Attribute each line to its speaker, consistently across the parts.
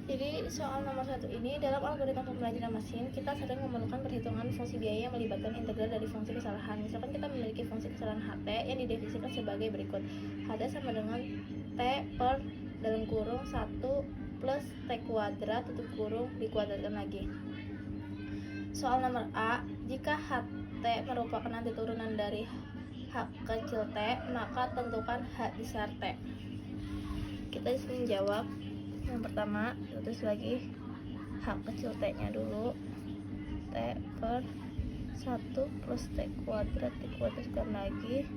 Speaker 1: Jadi soal nomor 1 ini, dalam algoritma pembelajaran mesin, kita sering memerlukan perhitungan fungsi biaya yang melibatkan integral dari fungsi kesalahan. Misalkan kita memiliki fungsi kesalahan HT yang didefinisikan sebagai berikut. HT sama dengan T per dalam kurung 1 plus T kuadrat tutup kurung dikuadratkan lagi. Soal nomor A, jika HT merupakan nanti turunan dari H kecil T, maka tentukan H besar T. Kita disini jawab. Yang pertama, tulis lagi H kecil T nya dulu, T per 1 plus T kuadrat dikuadratkan lagi.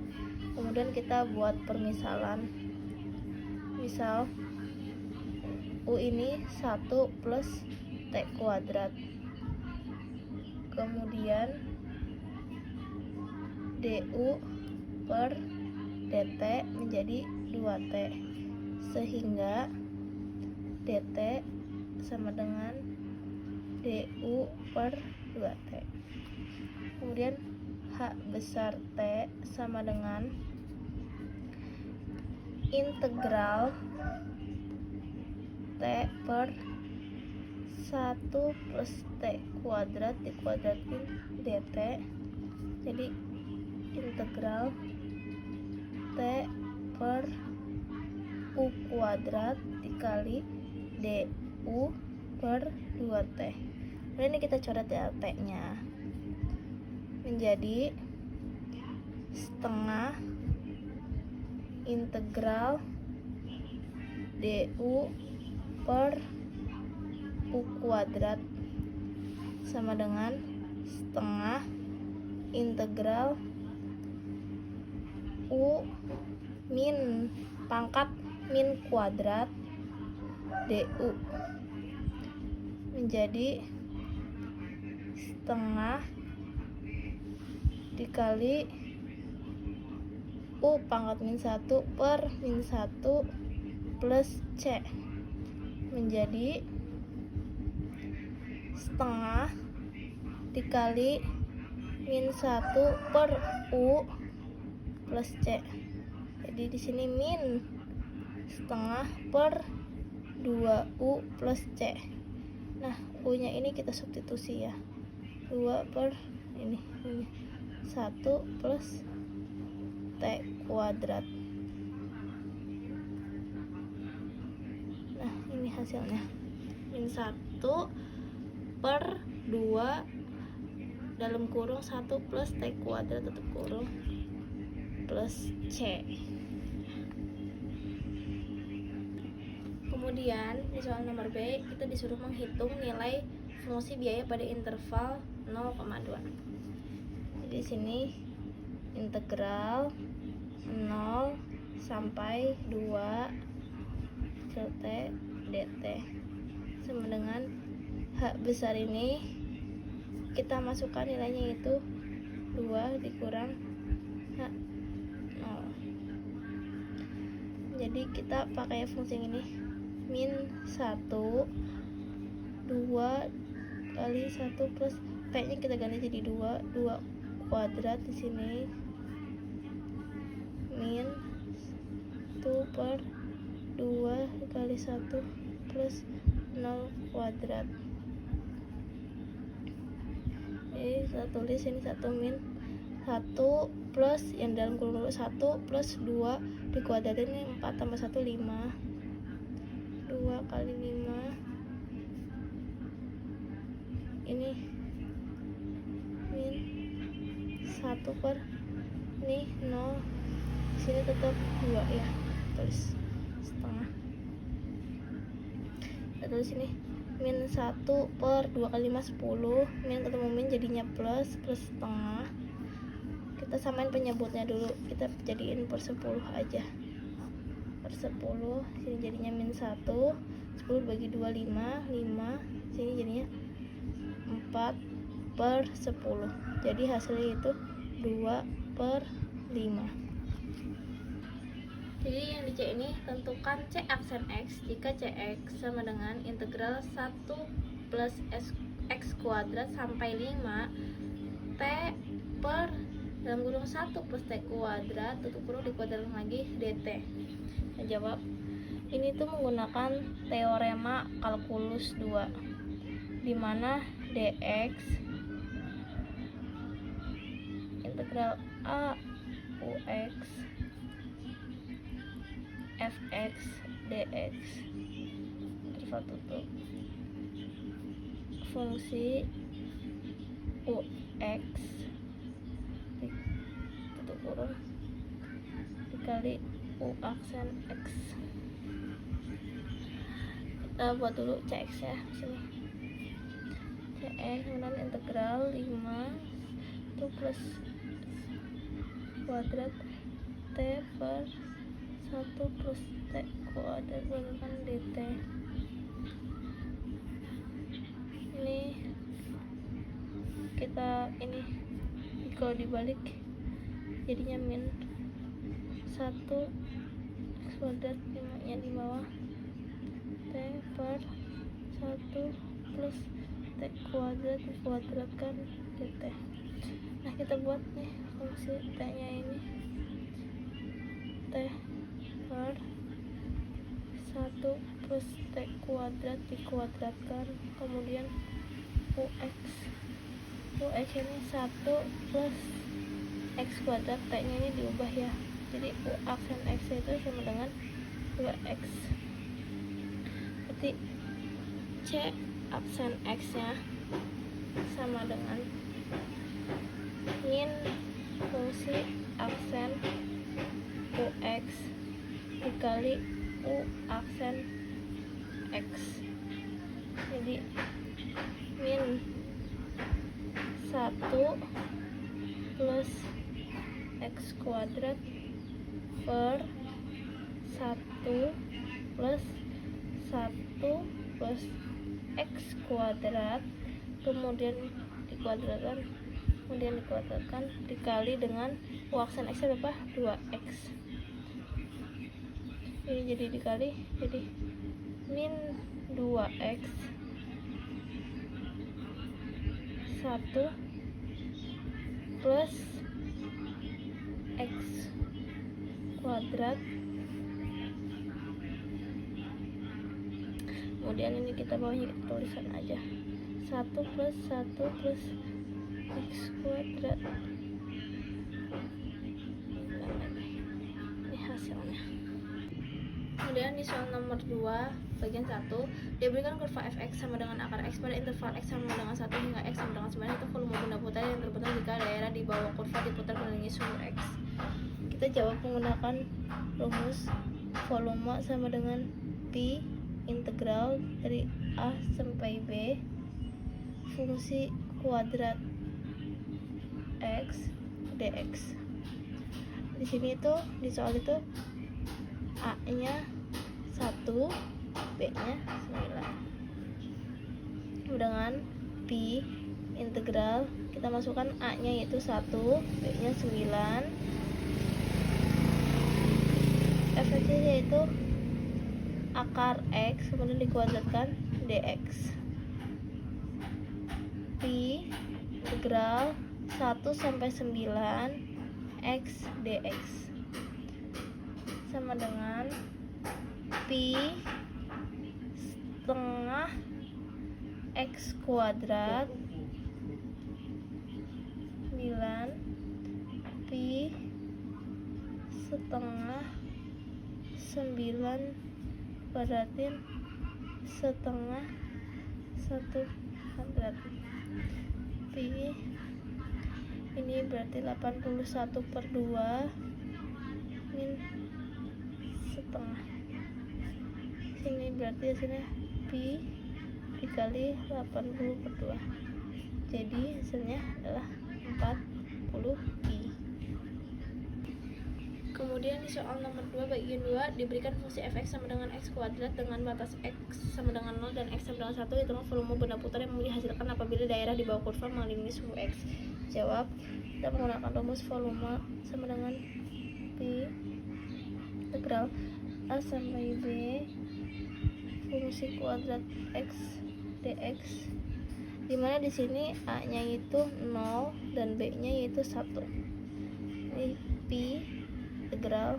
Speaker 1: Kemudian kita buat permisalan. Misal U ini 1 plus T kuadrat, kemudian DU per DT menjadi 2T, sehingga DT sama dengan DU per 2T. Kemudian H besar T sama dengan integral T per 1 plus T kuadrat dikuadratin DT. Jadi integral T per U kuadrat dikali DU per 2T. Nah, ini kita coret ya T-nya menjadi setengah integral DU per U kuadrat sama dengan setengah integral U min pangkat min kuadrat DU menjadi setengah dikali U pangkat min 1 per min 1 plus C menjadi setengah dikali min 1 per U plus C. Jadi di sini min setengah per 2U plus C. Nah, U-nya ini kita substitusi ya. 2 per ini 1 plus T kuadrat. Nah, ini hasilnya. Min 1 per 2 dalam kurung 1 plus T kuadrat tutup kurung plus C. Kemudian di soal nomor B, kita disuruh menghitung nilai fungsi biaya pada interval 0,2. Jadi di sini integral 0 sampai 2 T dt sama dengan H besar ini kita masukkan nilainya itu 2 dikurang H 0. Jadi kita pakai fungsi ini min 1 2 kali 1 plus T nya kita ganti jadi 2 kuadrat di sini min 1 per 2 kali 1 plus 0 kuadrat. Jadi saya tulis ini 1 min 1 plus yang dalam kurung dulu 1 plus 2 dikuadratin ini 4 tambah 1 5. 2 kali 5 ini min 1 per ini 0, sini tetap 2 ya, tulis setengah. Kita tulis ini min 1 per 2 kali 5 10, min ketemu min jadinya plus setengah. Kita samain penyebutnya dulu, kita jadiin per 10 aja, per 10, sini jadinya min 1, 10 bagi 2 5, sini jadinya 4 per 10. Jadi hasilnya itu 2 per 5. Jadi yang di C ini tentukan C aksen X jika Cx sama dengan integral 1 plus X kuadrat sampai 5 T per dalam kurung 1 plus T kuadrat tutup kurung dikuadratkan lagi dt. Kita jawab Ini tuh menggunakan teorema kalkulus 2, di mana dx integral a ux fx dx interval tutup fungsi ux tutup kurung dikali u aksen x. Kita buat dulu cx ya di sini. Cx kemudian integral 5 itu plus kuadrat t per 1 plus t kuadrat berdasarkan dt. Ini kita kalau dibalik jadinya min 1 x kuadrat 5 nya di bawah t per 1 plus t kuadrat dikuadratkan dt. Nah, kita buat nih fungsi t nya ini t per 1 plus t kuadrat dikuadratkan kemudian ux ini 1 plus x kuadrat, t nya ini diubah ya, jadi u aksen x itu sama dengan 2x. Berarti c aksen x nya sama dengan min fungsi aksen ux dikali u aksen x. Jadi min 1 plus x kuadrat per 1 plus 1 plus x kuadrat kemudian dikuadratkan dikali dengan u aksen x berapa? 2x. Ini jadi dikali, jadi min 2x 1 plus x kuadrat, kemudian ini kita bawahnya kita tulisan aja 1 plus 1 plus x kuadrat. Ini hasilnya. Kemudian di soal nomor 2 bagian 1 diberikan kurva fx sama dengan akar x pada interval x sama dengan 1 hingga x sama dengan 9 itu volume benda putar yang terbentuk jika daerah di bawah kurva diputar mengelilingi suhu x. Kita jawab menggunakan rumus volume sama dengan pi integral dari a sampai b fungsi kuadrat x dx. Di sini itu di soal itu a nya 1, b nya 9 dengan pi integral kita masukkan a nya yaitu 1, b nya 9, fx yaitu akar x kemudian dikuadratkan dx. Pi integral 1 sampai 9 x dx sama dengan pi setengah x kuadrat 9 pi setengah 9 berarti setengah 1 kuadrat. Pi ini berarti 81/2 min setengah. Sini berarti hasilnya pi dikali 80/2. Jadi hasilnya adalah 40 pi. Kemudian di soal nomor 2 bagian 2 diberikan fungsi fx sama dengan x kuadrat dengan batas x sama dengan 0 dan x sama dengan 1 hitungan volume benda putar yang dihasilkan apabila daerah di bawah kurva mengelilingi suhu x. Jawab, kita menggunakan rumus volume sama dengan pi integral a sampai b fungsi kuadrat x dx, dimana di sini a nya itu 0 dan b nya yaitu 1. Ini pi integral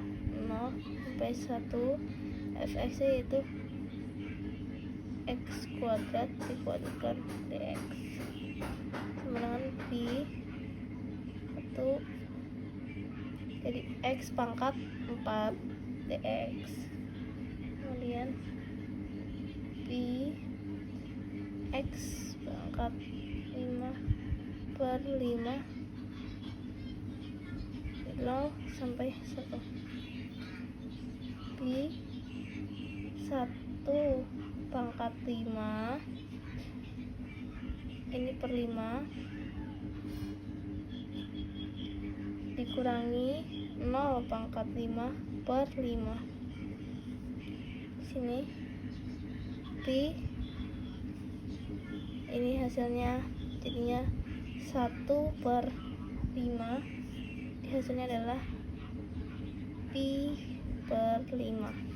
Speaker 1: 0 sampai 1 fx yaitu x kuadrat dikuadratkan dx sama dengan pi 1 jadi x pangkat 4 dx, kemudian pi x pangkat 5/5 0 sampai 1 pi 1 pangkat 5 ini per 5 dikurangi 0 pangkat 5/5 sini pi ini hasilnya jadinya 1/5, hasilnya adalah pi per 5.